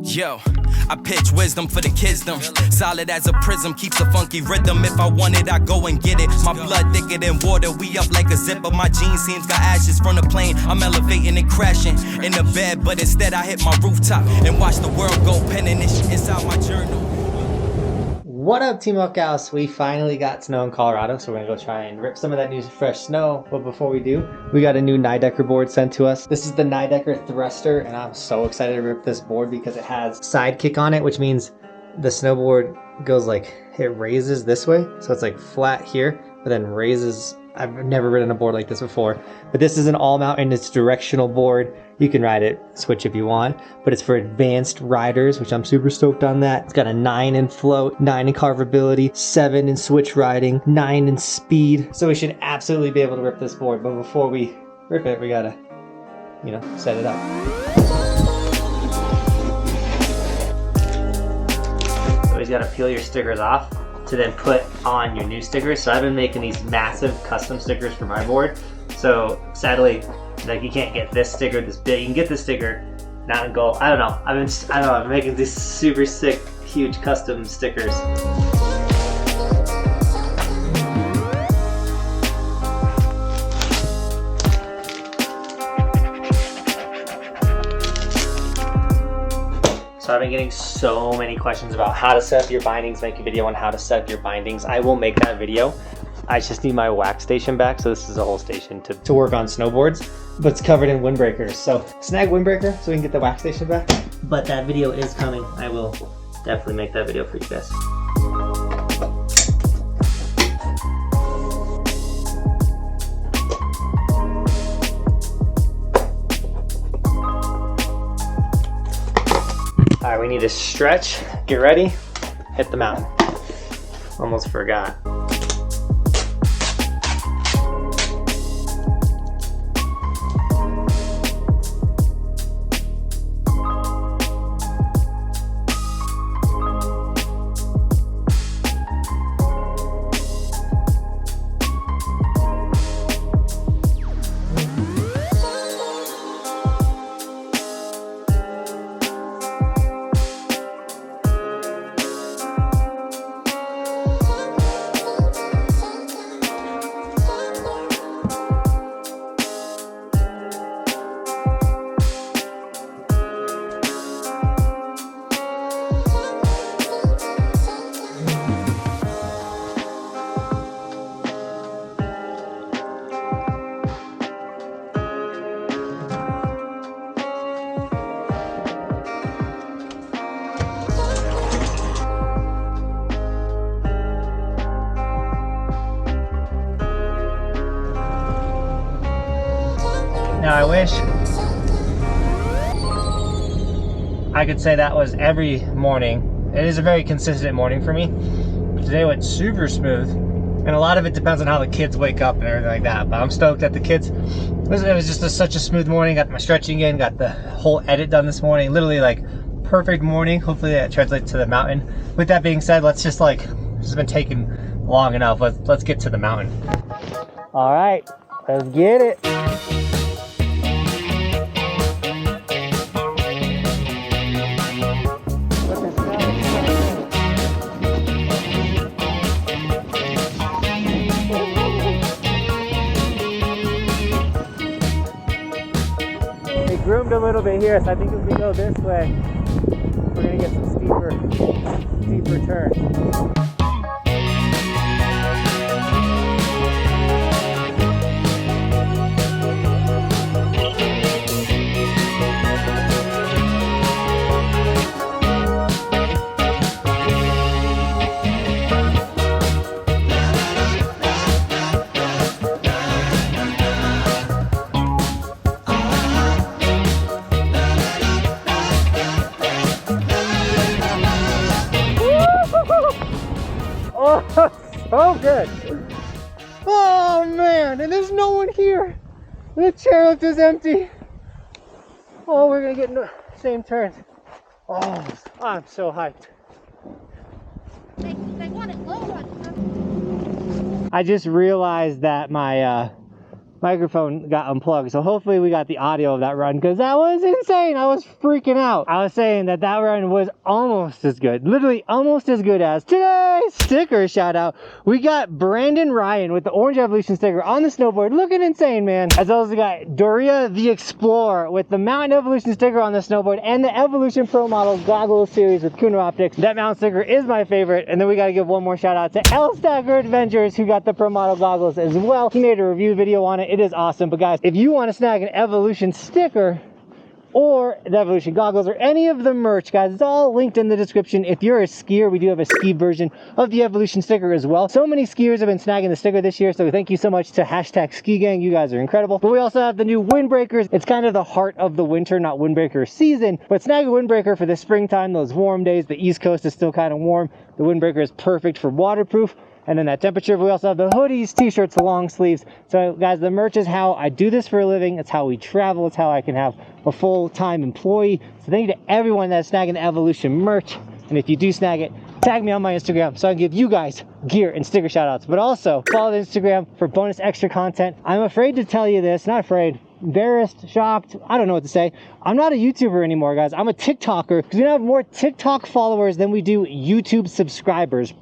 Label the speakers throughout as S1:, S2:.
S1: Yo, I pitch wisdom for the kidsdom. Solid as a prism, keeps a funky rhythm. If I want it, I go and get it. My blood thicker than water, we up like a zipper. My jeans seams got ashes from the plane. I'm elevating and crashing in the bed, but instead I hit my rooftop and watch the world go, penning this shit inside my journal.
S2: What up, Team Buckhouse? We finally got snow in Colorado, so we're gonna go try and rip some of that new fresh snow. But before we do, we got a new Nidecker board sent to us. This is the Nidecker Thruster, and I'm so excited to rip this board because it has sidekick on it, which means the snowboard goes like, it raises this way. So it's like flat here, but then raises. I've never ridden a board like this before, but this is an all mountain, it's directional board. You can ride it, switch if you want, but it's for advanced riders, which I'm super stoked on that. It's got a 9 in float, 9 in carvability, 7 in switch riding, 9 in speed. So we should absolutely be able to rip this board, but before we rip it, we gotta, you know, set it up. So you gotta peel your stickers off to then put on your new stickers. So I've been making these massive custom stickers for my board. So sadly, like, you can't get this sticker this big. You can get this sticker, not in gold. I don't know. I'm making these super sick, huge custom stickers. So I've been getting so many questions about how to set up your bindings, make a video on how to set up your bindings. I will make that video. I just need my wax station back, so this is a whole station to work on snowboards, but it's covered in windbreakers. So snag windbreaker so we can get the wax station back. But that video is coming. I will definitely make that video for you guys. All right, we need to stretch, get ready, hit the mountain. Almost forgot. Now I wish I could say that was every morning. It is a very consistent morning for me. Today went super smooth, and a lot of it depends on how the kids wake up and everything like that. But I'm stoked that the kids, it was just such a smooth morning. Got my stretching in, got the whole edit done this morning. Literally like perfect morning. Hopefully that translates to the mountain. With that being said, let's just like, this has been taking long enough. Let's get to the mountain. All right, let's get it. Groomed a little bit here, so I think if we go this way, we're gonna get some steeper turns. Oh, good. Oh man, and there's no one here. The chairlift is empty. Oh, we're gonna get in the same turns. Oh, I'm so hyped. They want it low on. I just realized that my microphone got unplugged, so hopefully we got the audio of that run, because that was insane. I was freaking out. I was saying that that run was almost as good, literally almost as good as today's sticker shout out. We got Brandon Ryan with the Orange Evolution sticker on the snowboard, looking insane, man. As well as we got Doria the Explorer with the Mountain Evolution sticker on the snowboard and the Evolution Pro Model Goggles series with Khuno optics. That mountain sticker is my favorite. And then we got to give one more shout out to L Stacker Adventures, who got the Pro Model goggles as well. He made a review video on it. It is awesome. But guys, if you want to snag an Evolution sticker or the Evolution goggles or any of the merch, guys, it's all linked in the description. If you're a skier, we do have a ski version of the Evolution sticker as well. So many skiers have been snagging the sticker this year, so thank you so much to #SkiGang. You guys are incredible. But we also have the new windbreakers. It's kind of the heart of the winter, not windbreaker season, but snag a windbreaker for the springtime, those warm days. The East Coast is still kind of warm. The windbreaker is perfect for waterproof and then that temperature. We also have the hoodies, t-shirts, long sleeves. So guys, the merch is how I do this for a living. It's how we travel. It's how I can have a full-time employee. So thank you to everyone that's snagging the Evolution merch. And if you do snag it, tag me on my Instagram so I can give you guys gear and sticker shout outs. But also follow the Instagram for bonus extra content. I'm afraid to tell you this, not afraid, embarrassed, shocked, I don't know what to say. I'm not a YouTuber anymore, guys. I'm a TikToker, because we have more TikTok followers than we do YouTube subscribers.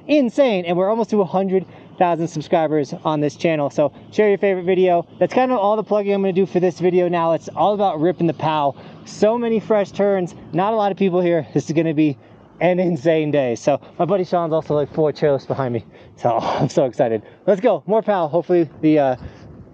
S2: Insane. And we're almost to 100,000 subscribers on this channel. So share your favorite video. That's kind of all the plugging I'm going to do for this video now. It's all about ripping the POW. So many fresh turns, not a lot of people here. This is going to be an insane day. So my buddy Sean's also like 4 chairlifts behind me, so I'm so excited. Let's go, more POW. Hopefully the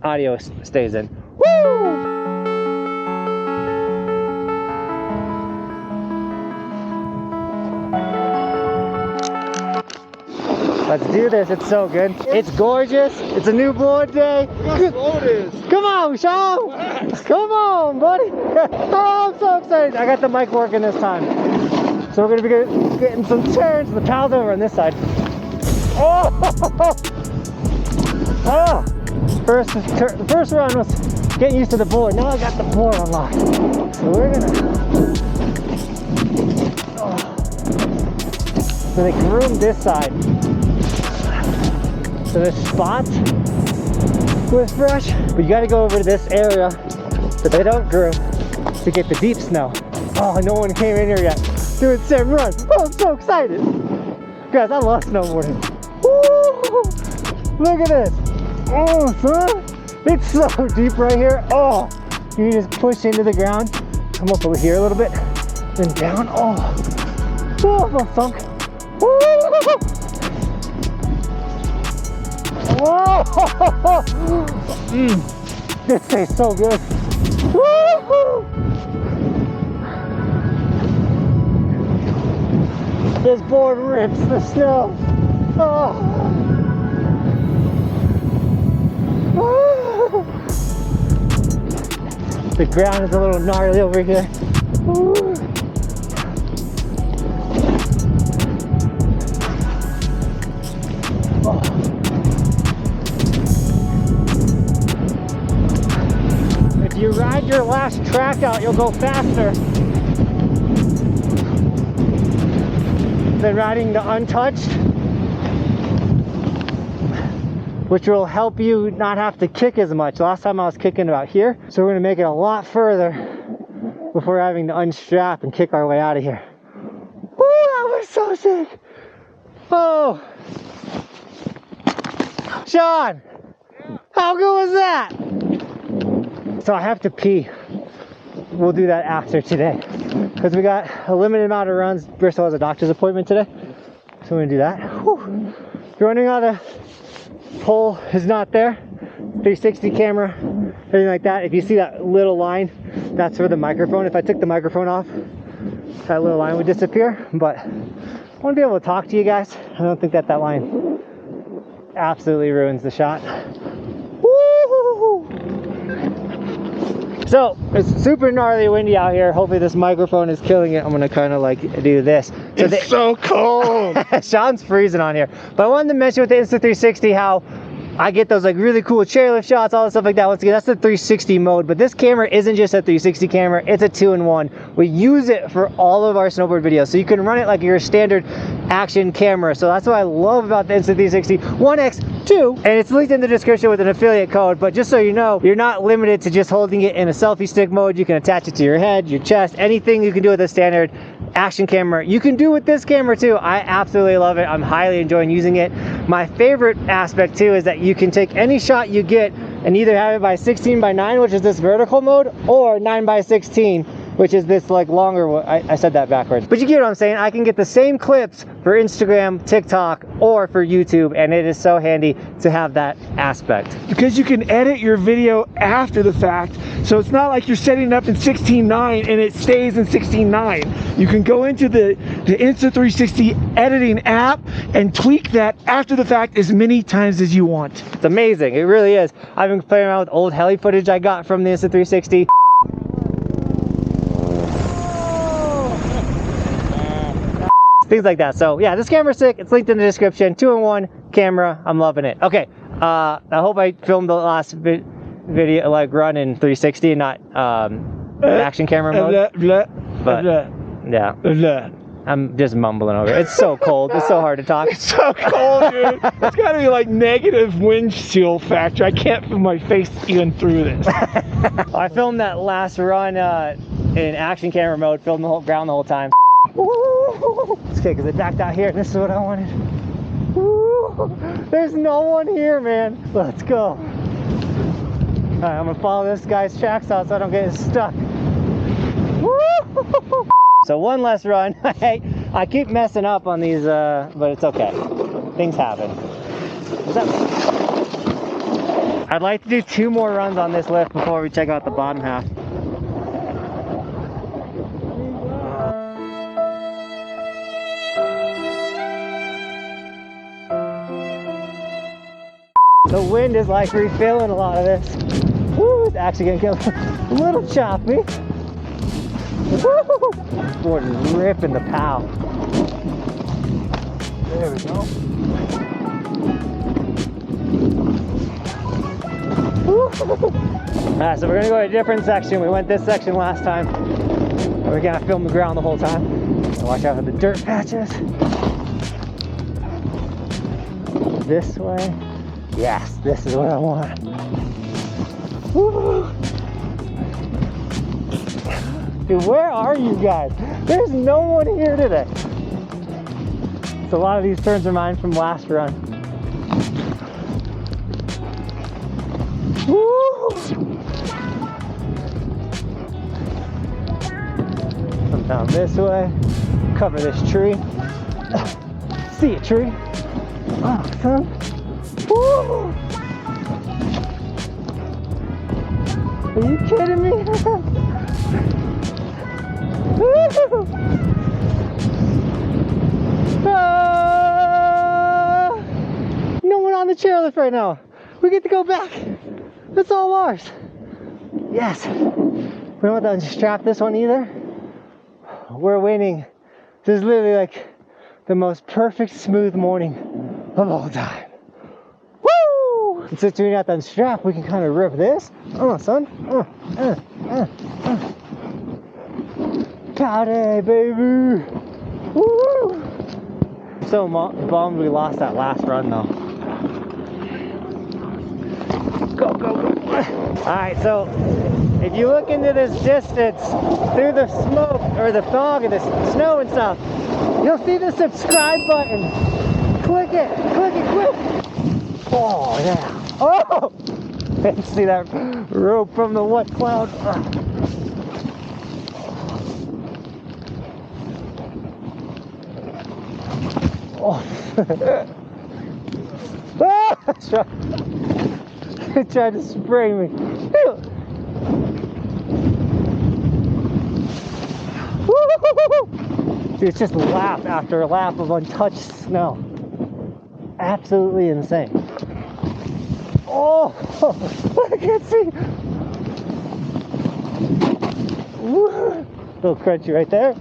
S2: audio stays in. Woo! Let's do this. It's so good. It's gorgeous. It's a new board day. Come on, Sean. Come on, buddy. Oh, I'm so excited. I got the mic working this time. So we're going to be getting some turns. The POW's over on this side. Oh! Oh! The first run was getting used to the board. Now I got the board unlocked. So we're going to... So they groomed this side. So the spots was fresh, but you got to go over to this area that they don't groom to get the deep snow. Oh, no one came in here yet. Doing Sam run. Oh, I'm so excited. Guys, I love snowboarding. Woo! Look at this. Oh, son. It's so deep right here. Oh, you just push into the ground. Come up over here a little bit. Then down. Oh, I'm sunk. Woo! Whoa! This tastes so good. Woo-hoo! This board rips the snow. Oh. The ground is a little gnarly over here. Ooh. If you ride your last track out, you'll go faster than riding the untouched, which will help you not have to kick as much. Last time I was kicking about here, so we're going to make it a lot further before having to unstrap and kick our way out of here. Woo, that was so sick. Oh, Sean, how good was that? So I have to pee. We'll do that after today, because we got a limited amount of runs. Bristol has a doctor's appointment today, so we're gonna do that. Whew. If you're wondering how the pole is not there, 360 camera, everything like that. If you see that little line, that's for the microphone. If I took the microphone off, that little line would disappear. But I want to be able to talk to you guys. I don't think that line absolutely ruins the shot. Woo-hoo-hoo-hoo. So it's super gnarly windy out here. Hopefully this microphone is killing it. I'm gonna kind of like do this. So
S3: it's so cold.
S2: Sean's freezing on here. But I wanted to mention with the Insta360 how I get those like really cool chairlift shots, all that stuff like that. Once again, that's the 360 mode. But this camera isn't just a 360 camera, it's a 2-in-1. We use it for all of our snowboard videos. So you can run it like your standard action camera. So that's what I love about the Insta360. 1X too, and it's linked in the description with an affiliate code. But just so you know, you're not limited to just holding it in a selfie stick mode. You can attach it to your head, your chest, anything you can do with a standard action camera you can do with this camera too. I absolutely love it. I'm highly enjoying using it. My favorite aspect too is that you can take any shot you get and either have it by 16:9, which is this vertical mode, or 9:16, which is this like longer one. I said that backwards, but you get what I'm saying. I can get the same clips for Instagram, TikTok, or for YouTube, and it is so handy to have that aspect.
S3: Because you can edit your video after the fact, so it's not like you're setting it up in 16:9 and it stays in 16:9. You can go into the Insta360 editing app and tweak that after the fact as many times as you want.
S2: It's amazing, it really is. I've been playing around with old heli footage I got from the Insta360. Things like that. So yeah, this camera's sick. It's linked in the description. 2-in-1 camera. I'm loving it. Okay, I hope I filmed the last video like run in 360 and not action camera mode. But yeah, I'm just mumbling over it. It's so cold. It's so hard to talk.
S3: It's so cold, dude. It's got to be like negative wind chill factor. I can't feel my face even through this.
S2: I filmed that last run in action camera mode. Filmed the whole ground the whole time. It's okay because it backed out here and this is what I wanted. There's no one here, man. Let's go. Alright, I'm gonna follow this guy's tracks out so I don't get stuck. So one less run. I keep messing up on these, but it's okay. Things happen. I'd like to do 2 more runs on this lift before we check out the bottom half. The wind is like refilling a lot of this. Woo, it's actually gonna get a little choppy. Woo! Board is ripping the pow. There we go. Alright, so we're gonna go to a different section. We went this section last time. We're gonna film the ground the whole time. So watch out for the dirt patches. This way. Yes, this is what I want. Woo. Dude, where are you guys? There's no one here today. So a lot of these turns are mine from last run. Woo. Come down this way. Cover this tree. See a tree? Oh, son. Woo. Are you kidding me? No one on the chairlift right now. We get to go back. It's all ours. Yes. We don't have to strap this one either. We're winning. This is literally like the most perfect smooth morning of all time. Woo! And since we're not unstrapped, we can kind of rip this. Son. Howdy, baby! Woo! So bummed we lost that last run though. Go, go, go! Alright, so if you look into this distance through the smoke or the fog and the snow and stuff, you'll see the subscribe button. Click it, quick! Oh, yeah. Oh! Can't see that rope from the wet cloud. Oh. It tried to spray me. Dude, it's just lap after lap of untouched snow. Absolutely insane. Oh, I can't see. Woo. A little crunchy right there.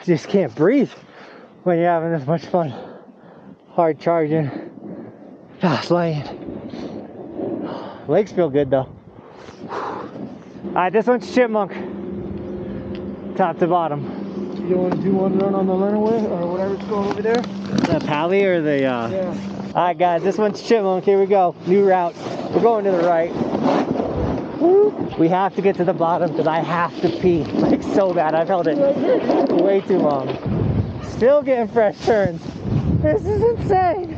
S2: just can't breathe when you're having this much fun. Hard charging, fast laying. Legs feel good though. Alright, this one's chipmunk. Top to bottom.
S3: You want to do one run on the runaway or whatever's going over there?
S2: The pally or the
S3: Yeah.
S2: Alright guys, this one's chipmunk. Here we go. New route. We're going to the right. Woo. We have to get to the bottom because I have to pee. Like so bad. I've held it way too long. Still getting fresh turns. This is insane.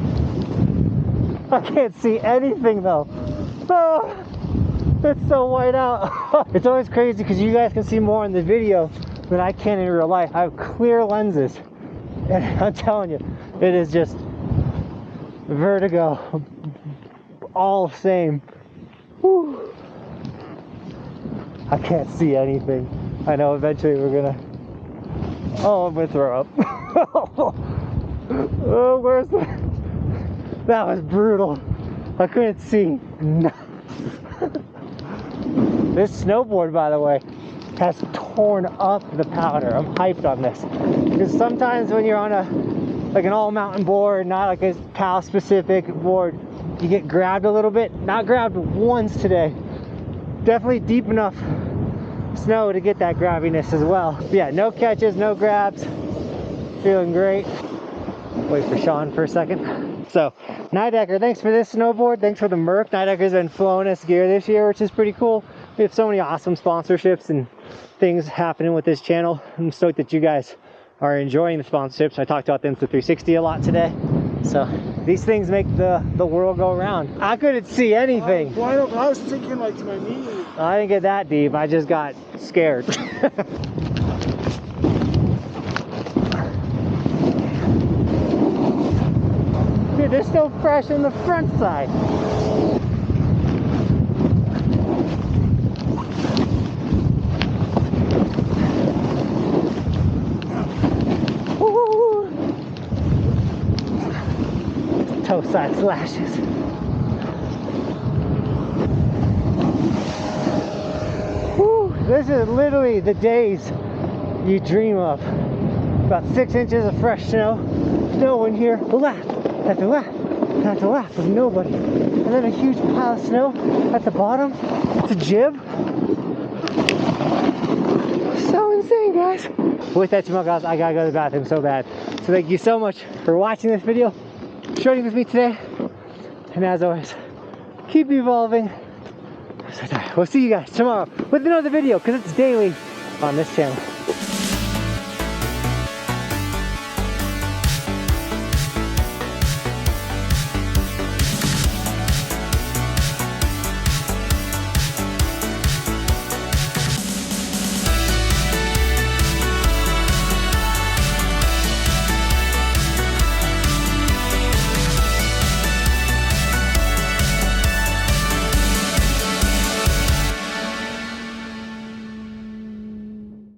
S2: I can't see anything though. Oh, it's so white out. It's always crazy because you guys can see more in the video than I can in real life. I have clear lenses. And I'm telling you, it is just vertigo. All same. Whew. I can't see anything. I know eventually we're gonna... Oh, I'm gonna throw up. Oh, where's the... That was brutal. I couldn't see. No. This snowboard, by the way, has torn up the powder. I'm hyped on this. Because sometimes when you're on a, like an all mountain board, not like a PAL specific board, you get grabbed a little bit. Not grabbed once today. Definitely deep enough snow to get that grabbiness as well. But yeah, no catches, no grabs. Feeling great. Wait for Sean for a second. So, Nidecker, thanks for this snowboard. Thanks for the Merc. Nidecker's been flowing us gear this year, which is pretty cool. We have so many awesome sponsorships and things happening with this channel. I'm stoked that you guys are enjoying the sponsorships. I talked about the Insta360 a lot today. So these things make the world go around. I couldn't see anything.
S3: I was thinking like to my knees.
S2: I didn't get that deep. I just got scared. Dude, they're still fresh in the front side. Woo! Toe side slashes. Woo! This is literally the days you dream of. About 6 inches of fresh snow. Snow in here. Lap after lap after lap with nobody. And then a huge pile of snow at the bottom. It's a jib. So insane, guys. With that, guys, I gotta go to the bathroom so bad. So thank you so much for watching this video, shooting with me today. And as always, keep evolving. We'll see you guys tomorrow with another video because it's daily on this channel.